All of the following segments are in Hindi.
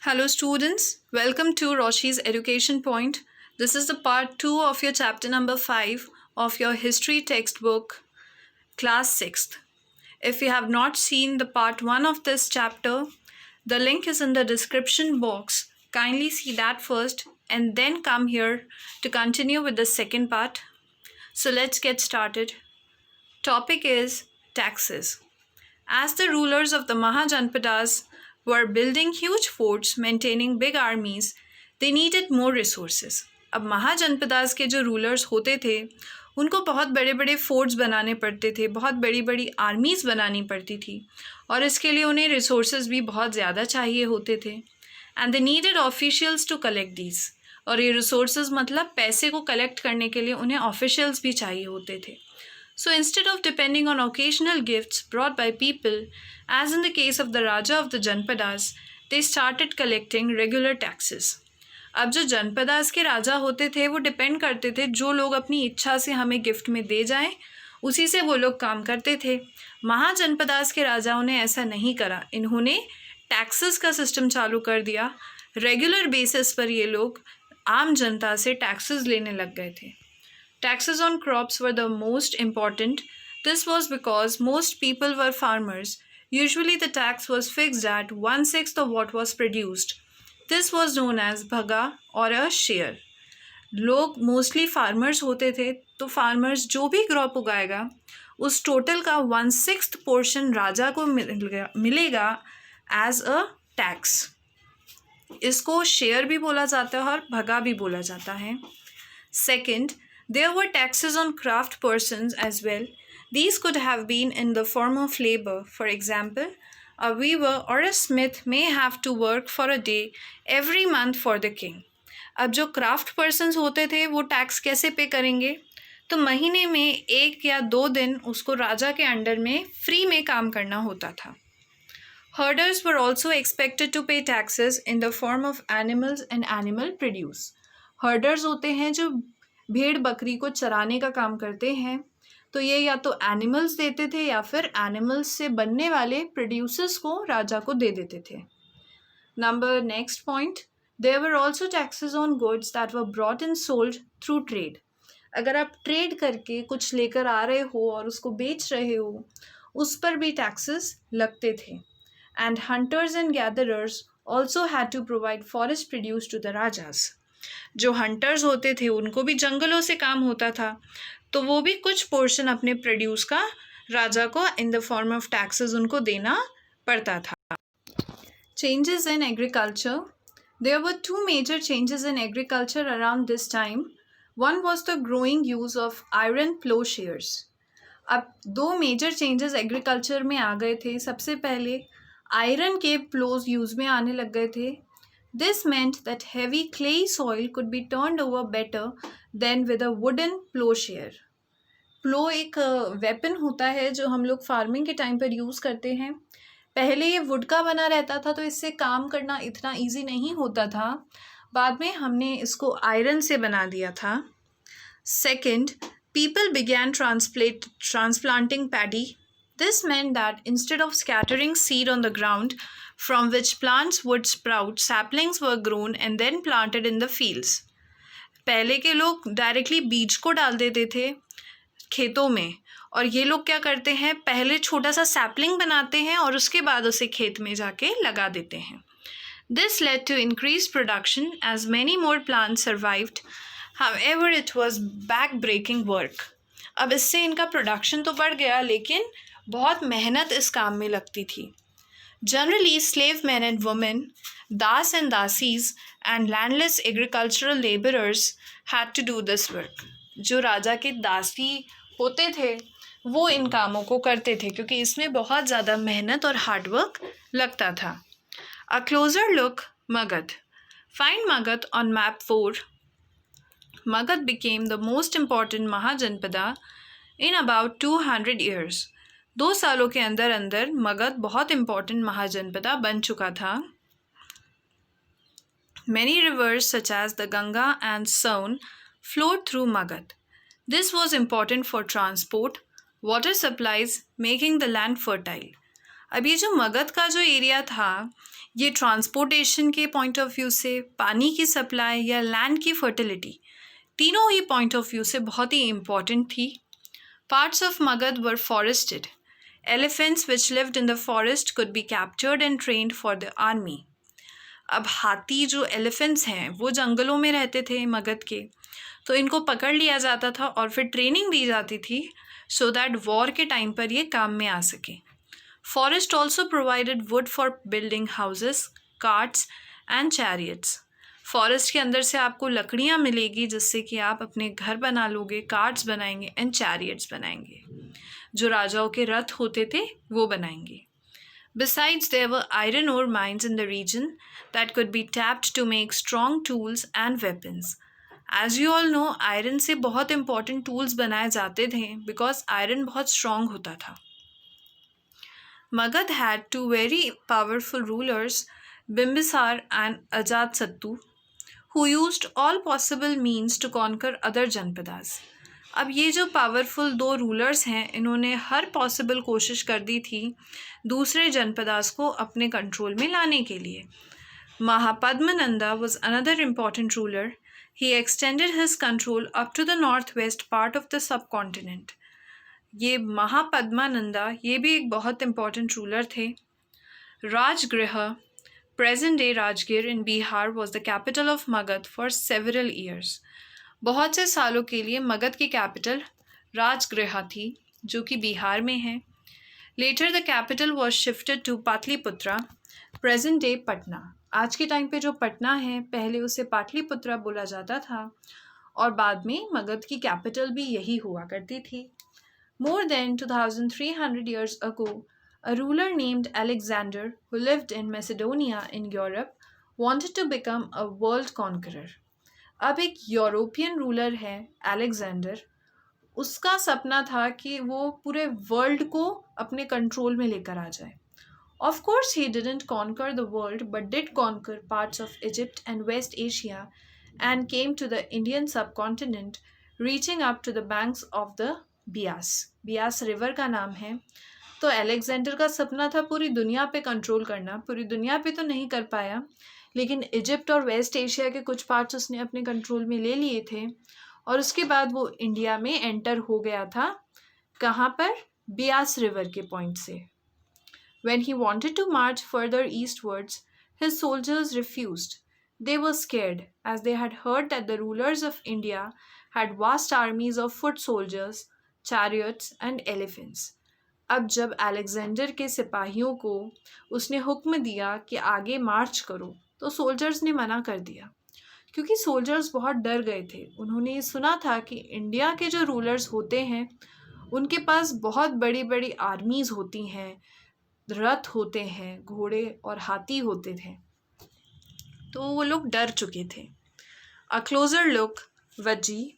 Hello, students. Welcome to Roshi's Education Point. This is the part 2 of your chapter number 5 of your history textbook, class 6th. If you have not seen the part 1 of this chapter, the link is in the description box. Kindly see that first and then come here to continue with the second part. So let's get started. Topic is taxes. As the rulers of the Mahajanpadas were building huge forts, maintaining big armies, they needed more resources. अब महाजनपदास के जो रूलर्स होते थे उनको बहुत बड़े बड़े फोर्ट्स बनाने पड़ते थे, बहुत बड़ी बड़ी आर्मीज़ बनानी पड़ती थी और इसके लिए उन्हें रिसोर्सेज भी बहुत ज़्यादा चाहिए होते थे. And they needed officials to collect these. और ये रिसोर्सेज मतलब पैसे को कलेक्ट करने के लिए उन्हें ऑफिशियल्स भी चाहिए होते थे. So instead of depending on occasional gifts brought by people, as in the case of the Raja of the Janpadas, they started collecting regular taxes. अब जो जनपदास के राजा होते थे वो डिपेंड करते थे जो लोग अपनी इच्छा से हमें गिफ्ट में दे जाएं उसी से वो लोग काम करते थे. महाजनपदास के राजाओं ने ऐसा नहीं करा. इन्होंने टैक्सेस का सिस्टम चालू कर दिया. रेगुलर बेसिस पर ये लोग आम जनता से टैक्सेस लेने लग गए थे. Taxes on crops were the most important. This was because most people were farmers. Usually the tax was fixed at 1/6 of what was produced. This was known as bhaga or a share. लोग मोस्टली फार्मर्स होते थे तो फार्मर्स जो भी क्रॉप उगाएगा उस टोटल का 1/6 पोर्शन राजा को मिलेगा एज अ टैक्स. इसको शेयर भी बोला जाता है और भगा भी बोला जाता है. Second, there were taxes on craft persons as well. These could have been in the form of labor. For example, a weaver or a smith may have to work for a day every month for the king. अब जो क्राफ्ट पर्सनस होते थे वो टैक्स कैसे पे करेंगे? तो महीने में 1 या 2 दिन उसको राजा के अंडर में फ्री में काम करना होता था. Herders were also expected to pay taxes in the form of animals and animal produce. Herders होते हैं जो भेड़ बकरी को चराने का काम करते हैं तो ये या तो एनिमल्स देते थे या फिर एनिमल्स से बनने वाले प्रोड्यूसर्स को राजा को दे देते थे. Number next point, there were also taxes on goods that were brought and sold through trade. अगर आप ट्रेड करके कुछ लेकर आ रहे हो और उसको बेच रहे हो उस पर भी टैक्सेस लगते थे. And hunters and gatherers also had to provide forest produce to the rajas. जो हंटर्स होते थे उनको भी जंगलों से काम होता था तो वो भी कुछ पोर्शन अपने प्रोड्यूस का राजा को in the form of taxes उनको देना पड़ता था. Changes in agriculture. There were 2 major changes in agriculture around this time. One was the growing use of iron ploughshares. अब 2 मेजर चेंजेस एग्रीकल्चर में आ गए थे. सबसे पहले आयरन के प्लोज यूज में आने लग गए थे. This meant that heavy clay soil could be turned over better than with a wooden plowshare. प्लो एक वेपन होता है जो हम लोग फार्मिंग के टाइम पर यूज़ करते हैं. पहले ये वुड का बना रहता था तो इससे काम करना इतना इजी नहीं होता था. बाद में हमने इसको आयरन से बना दिया था. Second, people began transplanting paddy. This meant that instead of scattering seed on the ground from which plants would sprout, saplings were grown and then planted in the fields. पहले के लोग डायरेक्टली बीज को डाल देते थे खेतों में और ये लोग क्या करते हैं पहले छोटा सा सैपलिंग बनाते हैं और उसके बाद उसे खेत में जाके लगा देते हैं. This led to increased production as many more plants survived. However, it was back-breaking work. अब इससे इनका प्रोडक्शन तो बढ़ गया लेकिन बहुत मेहनत इस काम में लगती थी. Generally, slave men and women, das and dasis, and landless agricultural laborers had to do this work. जो राजा के दासी होते थे वो इन कामों को करते थे क्योंकि इसमें बहुत ज़्यादा मेहनत और हार्डवर्क लगता था. A closer look, Magadh. Find Magadh on map 4. Magadh became the most important Mahajanpada in about 200 years. 2 सालों के अंदर अंदर मगध बहुत इम्पॉर्टेंट महाजनपदा बन चुका था. Many rivers such as the Ganga and Son flowed through Magadh. This was important for transport, water supplies, making the land fertile. अब ये जो मगध का जो एरिया था, ये ट्रांसपोर्टेशन के पॉइंट ऑफ व्यू से, पानी की सप्लाई या लैंड की फर्टिलिटी, तीनों ही पॉइंट ऑफ व्यू से बहुत ही इम्पॉर्टेंट थी. Parts of Magadh were forested. Elephants which lived in the forest could be captured and trained for the army. अब हाथी जो एलिफेंट्स हैं वो जंगलों में रहते थे मगध के, तो इनको पकड़ लिया जाता था और फिर ट्रेनिंग दी जाती थी सो दैट वॉर के टाइम पर ये काम में आ सके. Forest also provided would for building houses, carts and chariots. Forest के अंदर से आपको लकड़ियाँ मिलेगी जिससे कि आप अपने घर बना लोगे, कार्ट्स बनाएंगे एंड चैरियट्स बनाएंगे. जो राजाओं के रथ होते थे वो बनाएंगे. Besides, there were iron ore mines in the region that could be tapped to make strong tools and weapons. As you all know, iron से बहुत important tools बनाए जाते थे because iron बहुत strong होता था. Magad had two very powerful rulers, Bimbisar and Ajatasattu, who used all possible means to conquer other Janpadas. अब ये जो पावरफुल दो रूलर्स हैं, इन्होंने हर पॉसिबल कोशिश कर दी थी दूसरे जनपदास को अपने कंट्रोल में लाने के लिए. Mahapadmananda was another important ruler. He extended his control up to the north west part of the subcontinent. ये महापद्मानंदा ये भी एक बहुत इम्पॉर्टेंट रूलर थे. Rajagriha, present day Rajgir in Bihar, was the capital of Magadha for several years. बहुत से सालों के लिए मगध की कैपिटल राजगृह थी जो कि बिहार में है. Later the capital was shifted to Pataliputra, present day Patna. आज के टाइम पे जो पटना है पहले उसे पाटलिपुत्रा बोला जाता था और बाद में मगध की कैपिटल भी यही हुआ करती थी. More than 2300 years ago, a ruler named Alexander, who lived in Macedonia in Europe, wanted to become a world conqueror. अब एक यूरोपियन रूलर है अलेक्जेंडर, उसका सपना था कि वो पूरे वर्ल्ड को अपने कंट्रोल में लेकर आ जाए. Of course he didn't conquer the world but did conquer parts of Egypt and West Asia and came to the Indian subcontinent, reaching up to the banks of the Beas. Beas river का नाम है. तो अलेक्जेंडर का सपना था पूरी दुनिया पे कंट्रोल करना. पूरी दुनिया पे तो नहीं कर पाया, लेकिन इजिप्ट और वेस्ट एशिया के कुछ पार्ट्स उसने अपने कंट्रोल में ले लिए थे और उसके बाद वो इंडिया में एंटर हो गया था. कहाँ पर? बियास रिवर के पॉइंट से. When he wanted to march further eastwards, his soldiers refused. They were scared as they had heard that the rulers of India had vast armies of foot soldiers, chariots and elephants. अब जब अलेक्जेंडर के सिपाहियों को उसने हुक्म दिया कि आगे मार्च करो तो सोल्जर्स ने मना कर दिया क्योंकि सोल्जर्स बहुत डर गए थे. उन्होंने सुना था कि इंडिया के जो रूलर्स होते हैं उनके पास बहुत बड़ी बड़ी आर्मीज होती हैं, रथ होते हैं, घोड़े और हाथी होते थे, तो वो लोग डर चुके थे. A closer look, Vajji.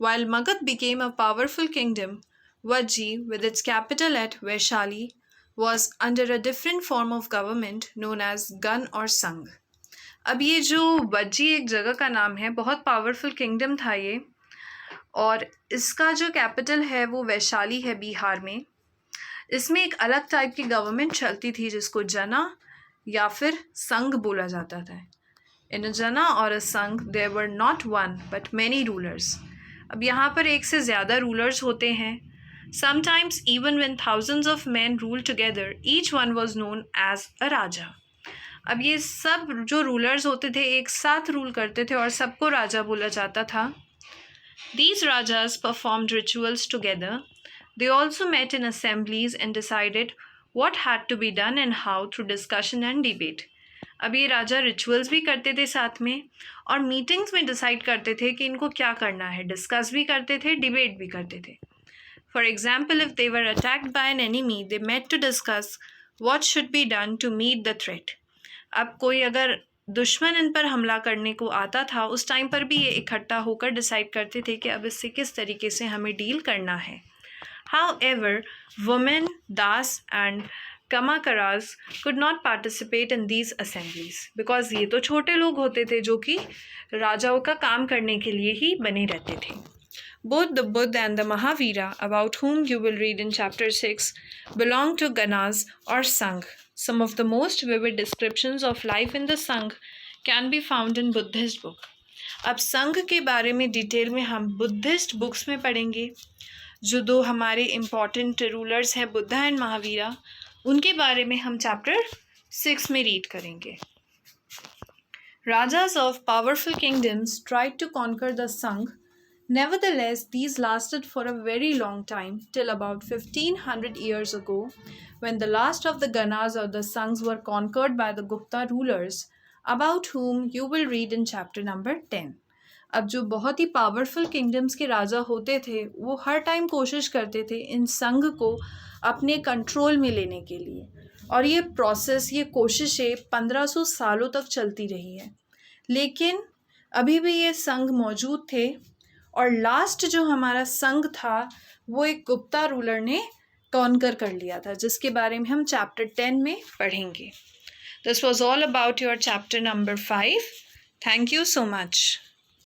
While Magad became a powerful kingdom, Vajji, with its capital at Vaishali, was under a different form of government known as Gan or Sangh. अब ये जो वज्जी एक जगह का नाम है, बहुत पावरफुल किंगडम था ये, और इसका जो कैपिटल है वो वैशाली है बिहार में. इसमें एक अलग टाइप की गवर्नमेंट चलती थी जिसको जना या फिर संघ बोला जाता था. इन अ जना और a sangha there were not one but many rulers. अब यहाँ पर एक से ज़्यादा रूलर्स होते हैं. Sometimes even when thousands of man rule together, each one was known as a raja. अब ये सब जो रूलर्स होते थे एक साथ रूल करते थे और सबको राजा बोला जाता था. These rajas performed rituals together. They also met in assemblies and decided what had to be done and how through discussion and debate. अब ये राजा रिचुअल्स भी करते थे साथ में और मीटिंग्स में डिसाइड करते थे कि इनको क्या करना है. डिस्कस भी करते थे, डिबेट भी करते थे. For example, if they were attacked by an enemy, they met to discuss what should be done to meet the threat. अब कोई अगर दुश्मन इन पर हमला करने को आता था, उस टाइम पर भी ये इकट्ठा होकर डिसाइड करते थे कि अब इससे किस तरीके से हमें डील करना है. However, women, das and kamakaras could not participate in these assemblies because ये तो छोटे लोग होते थे जो कि राजाओं का काम करने के लिए ही बने रहते थे. Both the Buddha and the Mahavira, about whom you will read in chapter 6, belong to Ganas or Sangh. Some of the most vivid descriptions of life in the Sangh can be found in Buddhist book. अब संघ के बारे में डिटेल में हम बुद्धिस्ट बुक्स में पढ़ेंगे. जो दो हमारे इम्पॉर्टेंट रूलर्स हैं बुद्धा एंड महावीरा, उनके बारे में हम चैप्टर 6 में रीड करेंगे. Rajas of powerful kingdoms tried to conquer the Sangh. Nevertheless, these lasted for a very long time, till about 1500 years ago, when the last of the Ganas or the Sanghs were conquered by the Gupta rulers, about whom you will read in chapter number 10. अब जो बहुत ही पावरफुल किंगडम्स के राजा होते थे वो हर टाइम कोशिश करते थे इन संघ को अपने कंट्रोल में लेने के लिए, और ये प्रोसेस, ये कोशिशें 1500 सालों तक चलती रही है. लेकिन अभी भी ये संघ मौजूद थे, और लास्ट जो हमारा संघ था वो एक गुप्ता रूलर ने कॉन्कर कर लिया था, जिसके बारे में हम चैप्टर 10 में पढ़ेंगे. This was all about your chapter number 5. Thank you so much.